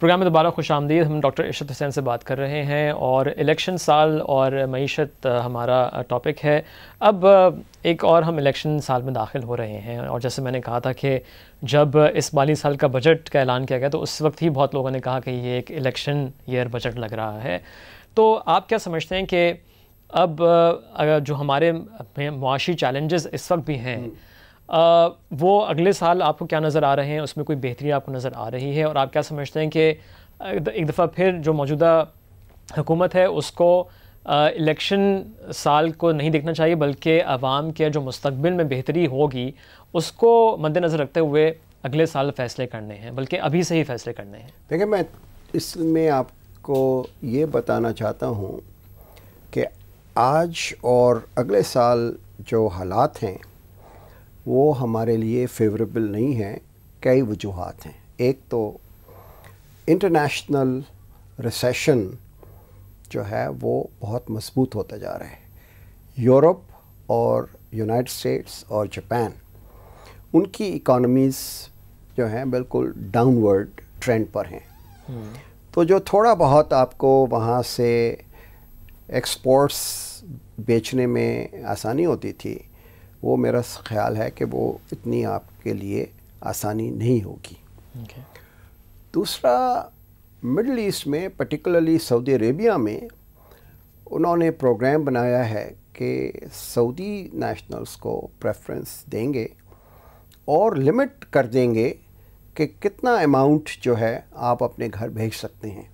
Programme میں دوبارہ خوش آمدید. ہم ڈاکٹر ارشد حسین سے بات کر رہے ہیں اور الیکشن سال اور معیشت ہمارا ٹاپک ہے. اب ایک اور ہم الیکشن سال میں داخل ہو رہے ہیں اور جیسے میں نے کہا تھا کہ جب اس مالی سال کا بجٹ کا اعلان کیا گیا تو اس وقت ہی بہت لوگوں نے کہا کہ یہ ایک الیکشن ایئر بجٹ لگ رہا ہے. تو آپ کیا سمجھتے ہیں کہ اب جو ہمارے معاشی چیلنجز اس وقت بھی ہیں وہ اگلے سال آپ کو کیا نظر آ رہے ہیں؟ اس میں کوئی بہتری آپ کو نظر آ رہی ہے؟ اور آپ کیا سمجھتے ہیں کہ ایک دفعہ پھر جو موجودہ حکومت ہے اس کو الیکشن سال کو نہیں دیکھنا چاہیے بلکہ عوام کے جو مستقبل میں بہتری ہوگی اس کو مد نظر رکھتے ہوئے اگلے سال فیصلے کرنے ہیں، بلکہ ابھی سے ہی فیصلے کرنے ہیں؟ دیکھیں، میں اس میں آپ کو یہ بتانا چاہتا ہوں کہ آج اور اگلے سال جو حالات ہیں وہ ہمارے لیے فیوریبل نہیں ہیں. کئی وجوہات ہیں. ایک تو انٹرنیشنل ریسیشن جو ہے وہ بہت مضبوط ہوتا جا رہا ہے. یورپ اور یونائٹڈ اسٹیٹس اور جاپان، ان کی اکانومیز جو ہیں بالکل ڈاؤن ورڈ ٹرینڈ پر ہیں. تو جو تھوڑا بہت آپ کو وہاں سے ایکسپورٹس بیچنے میں آسانی ہوتی تھی وہ میرا خیال ہے کہ وہ اتنی آپ کے لیے آسانی نہیں ہوگی. دوسرا، مڈل ایسٹ میں پرٹیکولرلی سعودی عربیہ میں انہوں نے پروگرام بنایا ہے کہ سعودی نیشنلز کو پریفرنس دیں گے اور لمٹ کر دیں گے کہ کتنا اماؤنٹ جو ہے آپ اپنے گھر بھیج سکتے ہیں.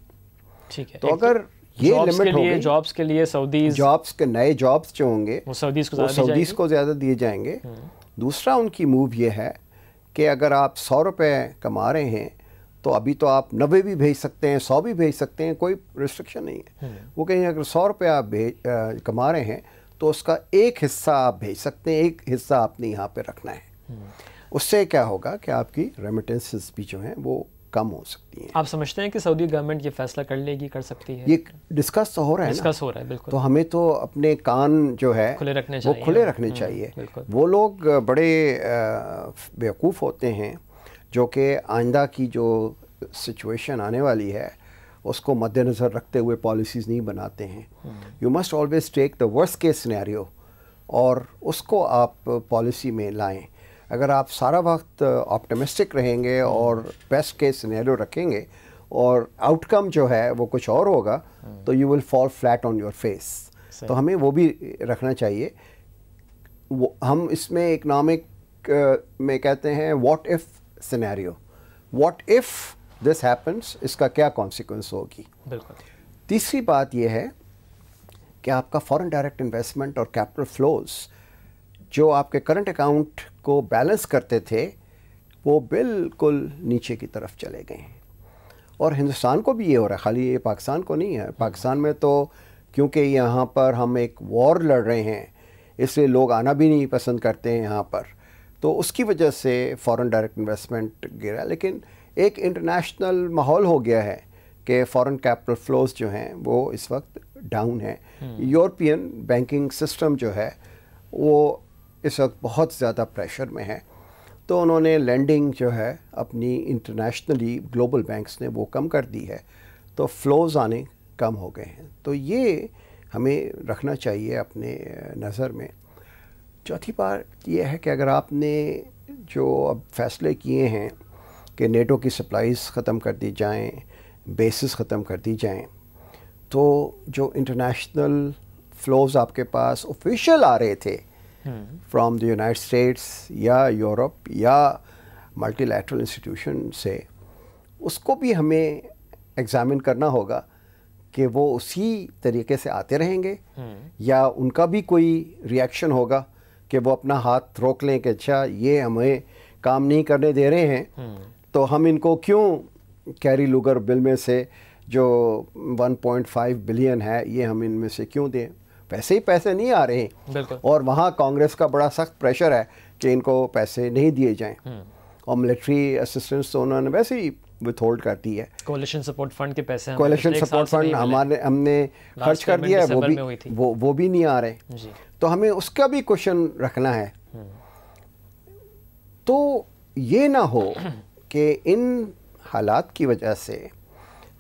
ٹھیک ہے. تو اگر یہ لمٹ ہوگی جابس کے لیے سعودیز، جابس کے نئے جابس جو ہوں گے وہ سعودیز کو زیادہ دیے جائیں گے. دوسرا ان کی موو یہ ہے کہ اگر آپ 100 روپے کما رہے ہیں تو ابھی تو آپ 90 بھی بھیج سکتے ہیں، 100 بھی بھیج سکتے ہیں، کوئی ریسٹرکشن نہیں ہے. وہ کہیں اگر 100 روپے آپ کما رہے ہیں تو اس کا ایک حصہ آپ بھیج سکتے ہیں، ایک حصہ آپ نے یہاں پہ رکھنا ہے. اس سے کیا ہوگا کہ آپ کی ریمیٹنسز بھی جو ہیں وہ کم ہو سکتی ہیں. آپ سمجھتے ہیں کہ سعودی گورنمنٹ یہ فیصلہ کر لے گی، کر سکتی ہے؟ یہ ڈسکس تو ہو رہا ہے، ڈسکس ہو رہا ہے بالکل. تو ہمیں تو اپنے کان جو ہے کھلے رکھنے وہ چاہیے، کھلے رکھنے چاہیے. وہ لوگ بڑے بیوقوف ہوتے ہیں جو کہ آئندہ کی جو سچویشن آنے والی ہے اس کو مد نظر رکھتے ہوئے پالیسیز نہیں بناتے ہیں. You must always take the worst case scenario اور اس کو آپ پالیسی میں لائیں. اگر آپ سارا وقت آپٹمسٹک رہیں گے اور بیسٹ کیس سینیریو رکھیں گے اور آؤٹ کم جو ہے وہ کچھ اور ہوگا تو you will fall flat on your face. تو ہمیں وہ بھی رکھنا چاہیے. ہم اس میں اکنامک میں کہتے ہیں what if scenario, what if this happens, اس کا کیا کانسیکوینس ہوگی. بالکل. تیسری بات یہ ہے کہ آپ کا فارن ڈائریکٹ انویسٹمنٹ اور کیپٹل فلوز جو آپ کے کرنٹ اکاؤنٹ کو بیلنس کرتے تھے وہ بالکل نیچے کی طرف چلے گئے ہیں. اور ہندوستان کو بھی یہ ہو رہا ہے، خالی یہ پاکستان کو نہیں ہے. پاکستان میں تو کیونکہ یہاں پر ہم ایک وار لڑ رہے ہیں اس لیے لوگ آنا بھی نہیں پسند کرتے ہیں یہاں پر، تو اس کی وجہ سے فارن ڈائریکٹ انویسٹمنٹ گرا. لیکن ایک انٹرنیشنل ماحول ہو گیا ہے کہ فارن کیپٹل فلوز جو ہیں وہ اس وقت ڈاؤن ہیں. یورپین بینکنگ سسٹم جو ہے وہ اس وقت بہت زیادہ پریشر میں ہے، تو انہوں نے لینڈنگ جو ہے اپنی انٹرنیشنلی گلوبل بینکس نے وہ کم کر دی ہے، تو فلوز آنے کم ہو گئے ہیں. تو یہ ہمیں رکھنا چاہیے اپنے نظر میں. چوتھی بات یہ ہے کہ اگر آپ نے جو اب فیصلے کیے ہیں کہ نیٹو کی سپلائیز ختم کر دی جائیں، بیسز ختم کر دی جائیں، تو جو انٹرنیشنل فلوز آپ کے پاس آفیشیل آ رہے تھے فرام دی یونائٹڈ اسٹیٹس یا یورپ یا ملٹی لیٹرل انسٹیٹیوشن سے، اس کو بھی ہمیں ایگزامن کرنا ہوگا کہ وہ اسی طریقے سے آتے رہیں گے یا ان کا بھی کوئی ریئیکشن ہوگا کہ وہ اپنا ہاتھ روک لیں کہ اچھا یہ ہمیں کام نہیں کرنے دے رہے ہیں تو ہم ان کو کیوں کیری لوگر بل میں سے جو 1.5 بلین ہے یہ ہم ان میں سے کیوں دیں. ویسے ہی پیسے نہیں آ رہے ہیں اور وہاں کانگریس کا بڑا سخت پریشر ہے کہ ان کو پیسے نہیں دیے جائیں، اور ملٹری اسسٹنس تو انہوں نے ویسے ہی وتھ ہولڈ کر دی ہے. کولیشن سپورٹ فنڈ کے پیسے کولیشن سپورٹ فنڈ ہم نے خرچ کر دیا ہے، وہ بھی نہیں آ رہے. تو ہمیں اس کا بھی کوشچن رکھنا ہے. تو یہ نہ ہو کہ ان حالات کی وجہ سے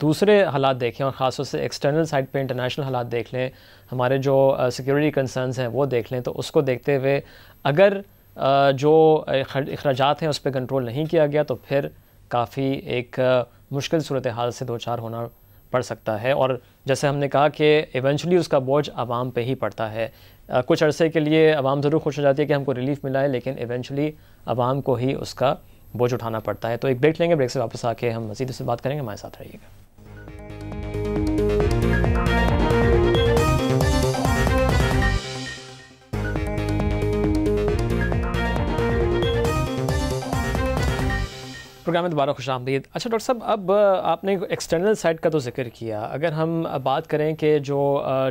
دوسرے حالات دیکھیں اور خاص طور سے ایکسٹرنل سائڈ پہ انٹرنیشنل حالات دیکھ لیں, ہمارے جو سیکیورٹی کنسرنز ہیں وہ دیکھ لیں, تو اس کو دیکھتے ہوئے اگر جو اخراجات ہیں اس پہ کنٹرول نہیں کیا گیا تو پھر کافی ایک مشکل صورتحال سے دو چار ہونا پڑ سکتا ہے. اور جیسے ہم نے کہا کہ ایونچولی اس کا بوجھ عوام پہ ہی پڑتا ہے. کچھ عرصے کے لیے عوام ضرور خوش ہو جاتی ہے کہ ہم کو ریلیف ملا ہے, لیکن ایونچولی عوام کو ہی اس کا بوجھ اٹھانا پڑتا ہے. تو ایک بریک لیں گے, بریک سے واپس آ کے ہم مزید اس سے بات کریں گے. ہمارے ساتھ رہیے گا. پروگرام میں دوبارہ خوش آمدید. اچھا ڈاکٹر صاحب, اب آپ نے ایکسٹرنل سائڈ کا تو ذکر کیا, اگر ہم بات کریں کہ جو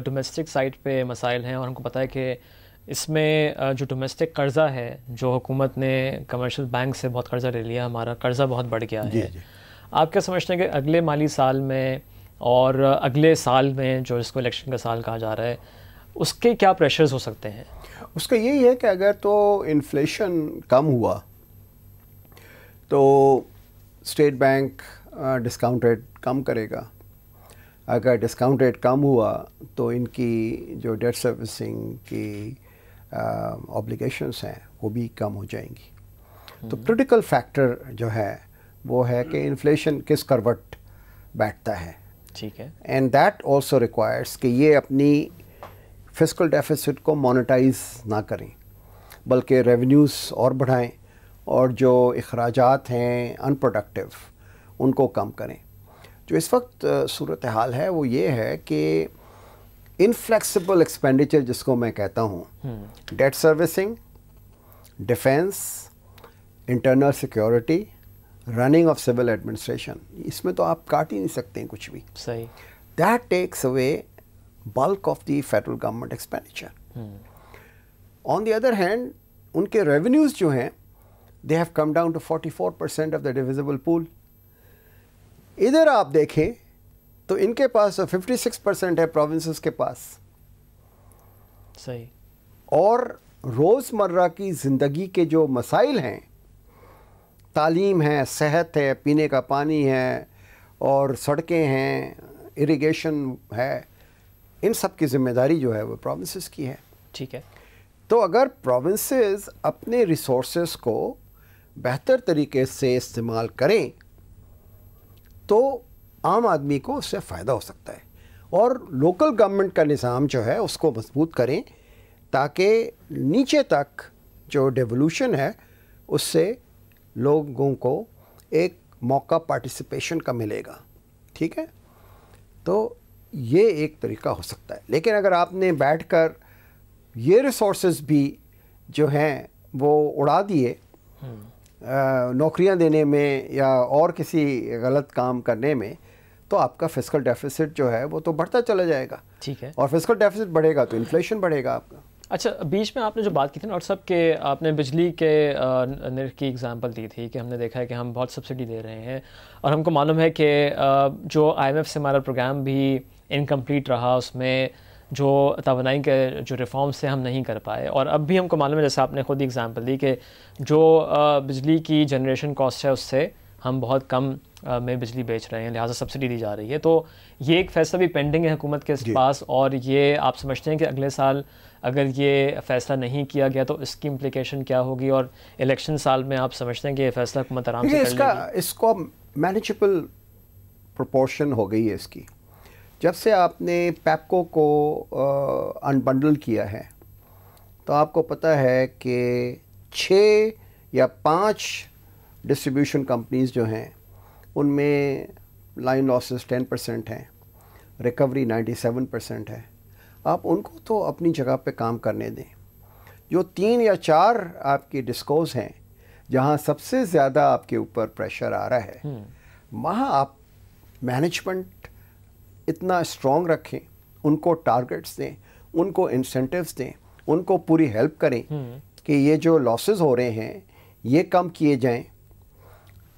ڈومیسٹک سائڈ پہ مسائل ہیں, اور ہم کو پتہ ہے کہ اس میں جو ڈومیسٹک قرضہ ہے جو حکومت نے کمرشل بینک سے بہت قرضہ لے لیا, ہمارا قرضہ بہت بڑھ گیا ہے. آپ کیا سمجھتے ہیں کہ اگلے مالی سال میں اور اگلے سال میں جو اس کو الیکشن کا سال کہا جا رہا ہے, اس کے کیا پریشرز ہو سکتے ہیں؟ اس کا یہی ہے کہ اگر تو انفلیشن کم ہوا تو اسٹیٹ بینک ڈسکاؤنٹ ریٹ کم کرے گا. اگر ڈسکاؤنٹ ریٹ کم ہوا تو ان کی جو ڈیٹ سروسنگ کی آبلیگیشنس ہیں وہ بھی کم ہو جائیں گی. تو کریٹیکل فیکٹر جو ہے وہ ہے کہ انفلیشن کس کروٹ بیٹھتا ہے. ٹھیک ہے. اینڈ دیٹ آلسو ریکوائرس کہ یہ اپنی فسکل ڈیفیسٹ کو مانیٹائز نہ کریں بلکہ ریونیوز اور بڑھائیں, اور جو اخراجات ہیں ان پروڈکٹیو ان کو کم کریں. جو اس وقت صورتحال ہے وہ یہ ہے کہ انفلیکسیبل ایکسپینڈیچر جس کو میں کہتا ہوں, debt servicing, defence, internal security, running of civil administration, اس میں تو آپ کاٹ ہی نہیں سکتے ہیں کچھ بھی. صحیح. That takes away bulk of the federal government expenditure. On the other hand, ان کے revenues جو ہیں they have come down to 44% of the divisible pool. ادھر آپ دیکھیں تو ان کے پاس 56% ہے provinces کے پاس. صحیح. اور روزمرہ کی زندگی کے جو مسائل ہیں, تعلیم ہے, صحت ہے, پینے کا پانی ہے, اور سڑکیں ہیں, اریگیشن ہے, ان سب کی ذمہ داری جو ہے وہ پروونسز کی ہے. ٹھیک ہے. تو اگر پروونسز اپنے ریسورسز کو بہتر طریقے سے استعمال کریں تو عام آدمی کو اس سے فائدہ ہو سکتا ہے, اور لوکل گورنمنٹ کا نظام جو ہے اس کو مضبوط کریں تاکہ نیچے تک جو ڈیولوشن ہے اس سے لوگوں کو ایک موقع پارٹیسپیشن کا ملے گا. ٹھیک ہے. تو یہ ایک طریقہ ہو سکتا ہے. لیکن اگر آپ نے بیٹھ کر یہ ریسورسز بھی جو ہیں وہ اڑا دیے نوکریاں دینے میں یا اور کسی غلط کام کرنے میں, تو آپ کا فسکل ڈیفیسٹ جو ہے وہ تو بڑھتا چلا جائے گا. ٹھیک ہے. اور فسکل ڈیفیسٹ بڑھے گا تو انفلیشن بڑھے گا آپ کا. اچھا, بیچ میں آپ نے جو بات کی تھی نا ڈاکٹر صاحب کہ آپ نے بجلی کے نرخ کی اگزامپل دی تھی کہ ہم نے دیکھا ہے کہ ہم بہت سبسڈی دے رہے ہیں, اور ہم کو معلوم ہے کہ جو آئی ایم ایف سے ہمارا پروگرام بھی انکمپلیٹ رہا, اس میں جو توانائی کے جو ریفارمس تھے ہم نہیں کر پائے, اور اب بھی ہم کو معلوم ہے جیسے آپ نے خود ہی اگزامپل دی کہ جو بجلی کی جنریشن کاسٹ ہے اس سے ہم بہت کم میں بجلی بیچ رہے ہیں, لہٰذا سبسڈی دی جا رہی ہے. تو یہ ایک فیصلہ بھی پینڈنگ ہے حکومت کے پاس, اور یہ آپ سمجھتے ہیں کہ اگلے سال اگر یہ فیصلہ نہیں کیا گیا تو اس کی امپلیکیشن کیا ہوگی, اور الیکشن سال میں آپ سمجھتے ہیں کہ یہ فیصلہ حکومت آرام سے کر لے گی؟ اس کو مینیجیبل پروپورشن ہو گئی ہے اس کی. جب سے آپ نے پیپکو کو انبنڈل کیا ہے تو آپ کو پتہ ہے کہ 6 یا 5 ڈسٹریبیوشن کمپنیز جو ہیں ان میں لائن لاسز 10% ہیں, ریکوری 97% ہے. آپ ان کو تو اپنی جگہ پہ کام کرنے دیں. جو 3 یا 4 آپ کی ڈسکوز ہیں جہاں سب سے زیادہ آپ کے اوپر پریشر آ رہا ہے, وہاں آپ مینجمنٹ اتنا اسٹرانگ رکھیں, ان کو ٹارگٹس دیں, ان کو انسینٹیوز دیں, ان کو پوری ہیلپ کریں کہ یہ جو لاسز ہو رہے ہیں یہ کم کیے جائیں,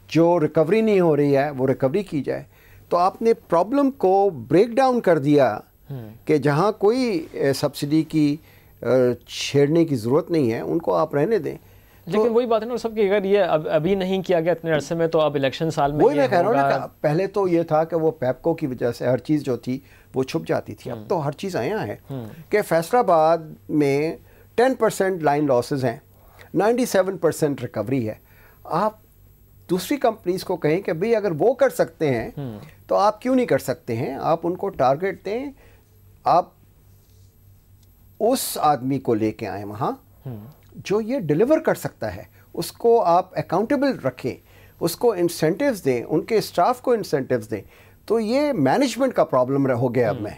جو ریکوری نہیں ہو رہی ہے وہ ریکوری کی جائے. تو آپ نے پرابلم کو بریک ڈاؤن کر دیا کہ جہاں کوئی سبسڈی کی چھیڑنے کی ضرورت نہیں ہے ان کو آپ رہنے دیں. لیکن وہی بات ہے نا سب کہ اگر یہ ابھی نہیں کیا گیا اتنے عرصے میں تو اب الیکشن سال میں وہی میں کہہ رہا ہوں نا، پہلے تو یہ تھا کہ وہ پیپکو کی وجہ سے ہر چیز جو تھی وہ چھپ جاتی تھی، اب تو ہر چیز آیا ہے کہ فیصل آباد میں 10% لائن لاسز ہیں، 97% ریکوری ہے. آپ دوسری کمپنیز کو کہیں کہ بھئی اگر وہ کر سکتے ہیں تو آپ کیوں نہیں کر سکتے ہیں؟ آپ ان کو ٹارگٹ دیں، آپ اس آدمی کو لے کے آئیں وہاں جو یہ ڈیلیور کر سکتا ہے، اس کو آپ اکاؤنٹیبل رکھیں، اس کو انسینٹیوز دیں، ان کے اسٹاف کو انسینٹیوز دیں. تو یہ مینجمنٹ کا پرابلم ہو گیا اب میں،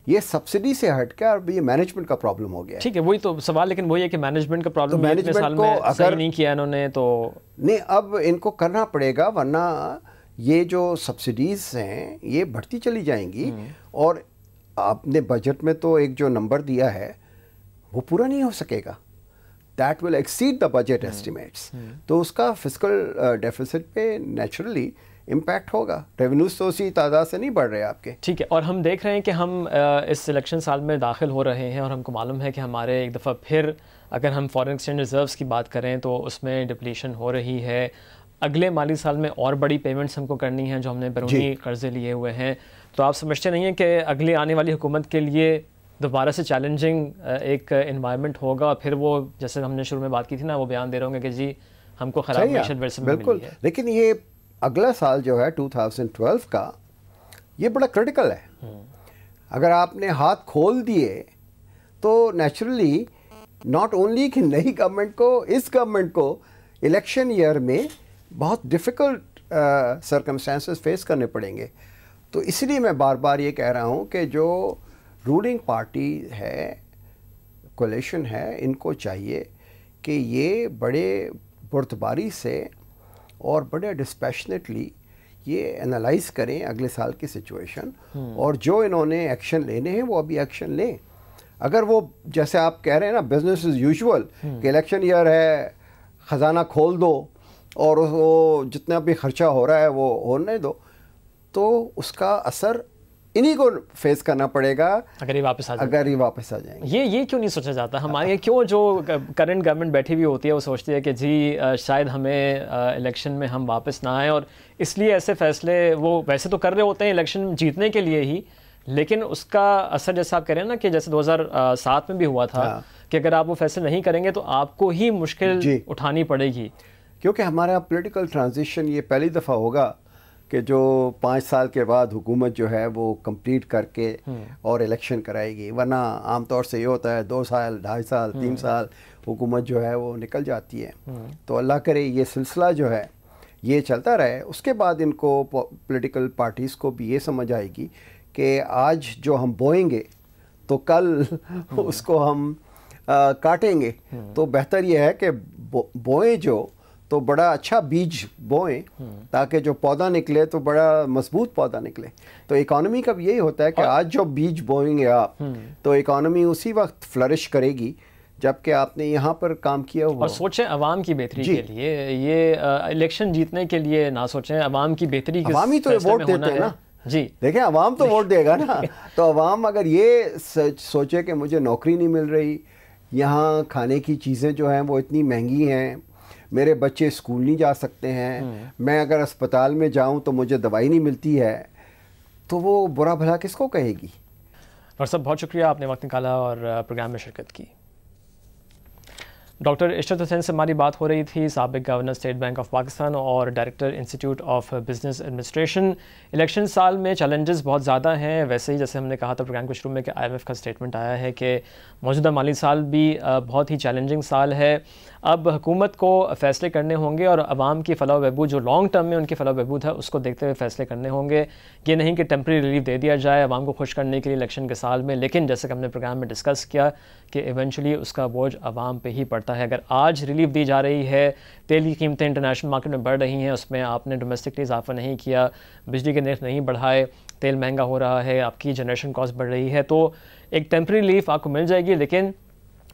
یہ سبسڈی سے ہٹ کے اب یہ مینجمنٹ کا پرابلم ہو گیا. ٹھیک ہے، وہی تو سوال، لیکن وہی ہے کہ مینجمنٹ کا پرابلم مینجمنٹ کو اگر نہیں کیا انہوں نے تو نہیں، اب ان کو کرنا پڑے گا، ورنہ یہ جو سبسڈیز ہیں یہ بڑھتی چلی جائیں گی. اور آپ نے بجٹ میں تو ایک جو نمبر دیا ہے وہ پورا نہیں ہو سکے گا. That will exceed the budget estimates. تو اس کا فسکل ڈیفیسٹ پہ نیچرلی امپیکٹ ہوگا. ریونیوز تو اسی تعداد سے نہیں بڑھ رہے آپ کے. ٹھیک ہے، اور ہم دیکھ رہے ہیں کہ ہم اس الیکشن سال میں داخل ہو رہے ہیں اور ہم کو معلوم ہے کہ ہمارے ایک دفعہ پھر اگر ہم فارن ایکسچینج ریزروز کی بات کریں تو اس میں ڈپلیشن ہو رہی ہے. اگلے مالی سال میں اور بڑی پیمنٹس ہم کو کرنی ہیں جو ہم نے بیرونی قرضے لیے ہوئے ہیں. تو آپ سمجھتے نہیں ہیں کہ اگلی آنے والی حکومت کے لیے دوبارہ سے چیلنجنگ ایک انوائرمنٹ ہوگا؟ پھر وہ جیسے ہم نے شروع میں بات کی تھی نا، وہ بیان دے رہے ہوں گے کہ جی ہم کو خراب معیشت ورثے میں ملی ہے. لیکن یہ اگلا سال جو ہے 2012 کا یہ بڑا کرٹیکل ہے. اگر آپ نے ہاتھ کھول دیے تو نیچرلی ناٹ اونلی کہ نئی گورنمنٹ کو، اس گورنمنٹ کو الیکشن ایئر میں بہت ڈیفیکلٹ سرکمسٹانسز فیس کرنے پڑیں گے. تو اس لیے میں بار بار یہ کہہ رہا ہوں کہ جو رولنگ پارٹی ہے، کولیشن ہے، ان کو چاہیے کہ یہ بڑے بردباری سے اور بڑے ڈسپیشنیٹلی یہ انالائز کریں اگلے سال کی سچویشن، اور جو انہوں نے ایکشن لینے ہیں وہ ابھی ایکشن لیں. اگر وہ جیسے آپ کہہ رہے ہیں نا بزنس از یوزول کہ الیکشن ایئر ہے، خزانہ کھول دو اور وہ جتنا بھی خرچہ ہو رہا ہے وہ ہونے دو، تو اس کا اثر انہی کو فیس کرنا پڑے گا اگر یہ واپس آ جائیں گے. یہ کیوں نہیں سوچا جاتا ہمارے کیوں جو کرنٹ گورنمنٹ بیٹھی ہوئی ہوتی ہے وہ سوچتی ہے کہ جی شاید ہمیں الیکشن میں ہم واپس نہ آئیں، اور اس لیے ایسے فیصلے وہ ویسے تو کر رہے ہوتے ہیں الیکشن جیتنے کے لیے ہی، لیکن اس کا اثر جیسا آپ کہہ رہے ہیں نا کہ جیسے 2007 میں بھی ہوا تھا کہ اگر آپ وہ فیصلے نہیں کریں گے تو آپ کو ہی مشکل اٹھانی پڑے گی. کیونکہ ہمارا پولیٹیکل ٹرانزیشن یہ پہلی دفعہ ہوگا کہ جو 5 سال کے بعد حکومت جو ہے وہ کمپلیٹ کر کے اور الیکشن کرائے گی. ورنہ عام طور سے یہ ہوتا ہے 2 سال 2.5 سال 3 سال حکومت جو ہے وہ نکل جاتی ہے. تو اللہ کرے یہ سلسلہ جو ہے یہ چلتا رہے. اس کے بعد ان کو پولیٹیکل پارٹیز کو بھی یہ سمجھ آئے گی کہ آج جو ہم بوئیں گے تو کل اس کو ہم کاٹیں گے. تو بہتر یہ ہے کہ بوئیں جو تو بڑا اچھا بیج بوئیں تاکہ جو پودا نکلے تو بڑا مضبوط پودا نکلے. تو اکانومی کا بھی یہی ہوتا ہے کہ آج جو بیج بوئیں گے آپ تو اکانومی اسی وقت فلرش کرے گی جبکہ آپ نے یہاں پر کام کیا ہوا. اور سوچیں عوام کی بہتری کے لیے، یہ الیکشن جیتنے کے لیے نہ سوچیں، عوام کی بہتری کے عوامی تو ووٹ دیتے ہیں نا. جی دیکھیں عوام تو ووٹ دے گا نا. تو عوام اگر یہ سوچے کہ مجھے نوکری نہیں مل رہی، یہاں کھانے کی چیزیں جو ہیں وہ اتنی مہنگی ہیں، میرے بچے اسکول نہیں جا سکتے ہیں، میں اگر اسپتال میں جاؤں تو مجھے دوائی نہیں ملتی ہے، تو وہ برا بھلا کس کو کہے گی. ڈاکٹر صاحب بہت شکریہ، آپ نے وقت نکالا اور پروگرام میں شرکت کی. ڈاکٹر عشرت حسین سے ہماری بات ہو رہی تھی، سابق governor State Bank of Pakistan اور director institute of business administration. Election سال میں چیلنجز بہت زیادہ ہیں. ویسے ہی جیسے ہم نے کہا تھا پروگرام کے شروع میں کہ IMF کا اسٹیٹمنٹ آیا ہے کہ موجودہ مالی سال بھی بہت ہی چیلنجنگ سال ہے. اب حکومت کو فیصلے کرنے ہوں گے اور عوام کی فلاح و بہبود، جو لانگ ٹرم میں ان کی فلاح و بہبود ہے، اس کو دیکھتے ہوئے فیصلے کرنے ہوں گے. یہ نہیں کہ ٹیمپرری ریلیف دے دیا جائے عوام کو خوش کرنے کے لیے الیکشن کے سال میں، لیکن جیسے کہ ہم نے پروگرام میں ڈسکس کیا کہ ایونچولی اس کا بوجھ عوام پہ ہی پڑتا ہے. اگر آج ریلیف دی جا رہی ہے، تیل کی قیمتیں انٹرنیشنل مارکیٹ میں بڑھ رہی ہیں، اس میں آپ نے ڈومیسٹکلی اضافہ نہیں کیا، بجلی کے نرخ نہیں بڑھائے، تیل مہنگا ہو رہا ہے، آپ کی جنریشن کاسٹ بڑھ رہی ہے، تو ایک ٹیمپرری ریلیف آپ کو مل جائے گی، لیکن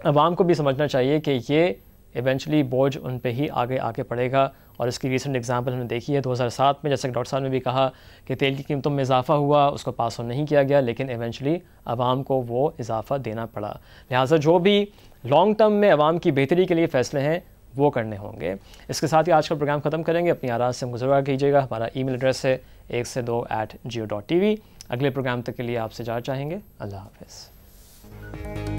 عوام کو بھی سمجھنا چاہیے کہ یہ ایونچولی بوجھ ان پہ ہی آگے پڑے گا. اور اس کی ریسنٹ ایگزامپل ہم نے دیکھی ہے 2007 میں، جیسے کہ ڈاکٹر صاحب نے بھی کہا کہ تیل کی قیمتوں میں اضافہ ہوا، اس کو پاس آن نہیں کیا گیا، لیکن ایونچولی عوام کو وہ اضافہ دینا پڑا. لہٰذا جو بھی لانگ ٹرم میں عوام کی بہتری کے لیے فیصلے ہیں وہ کرنے ہوں گے. اس کے ساتھ ہی آج کا پروگرام ختم کریں گے. اپنی آراء سے گزرا کیجیے گا. ہمارا ای میل ایڈریس ہے 1 سے 2@geo.tv. اگلے پروگرام تک کے لیے آپ سے اجازت چاہیں گے. اللہ حافظ.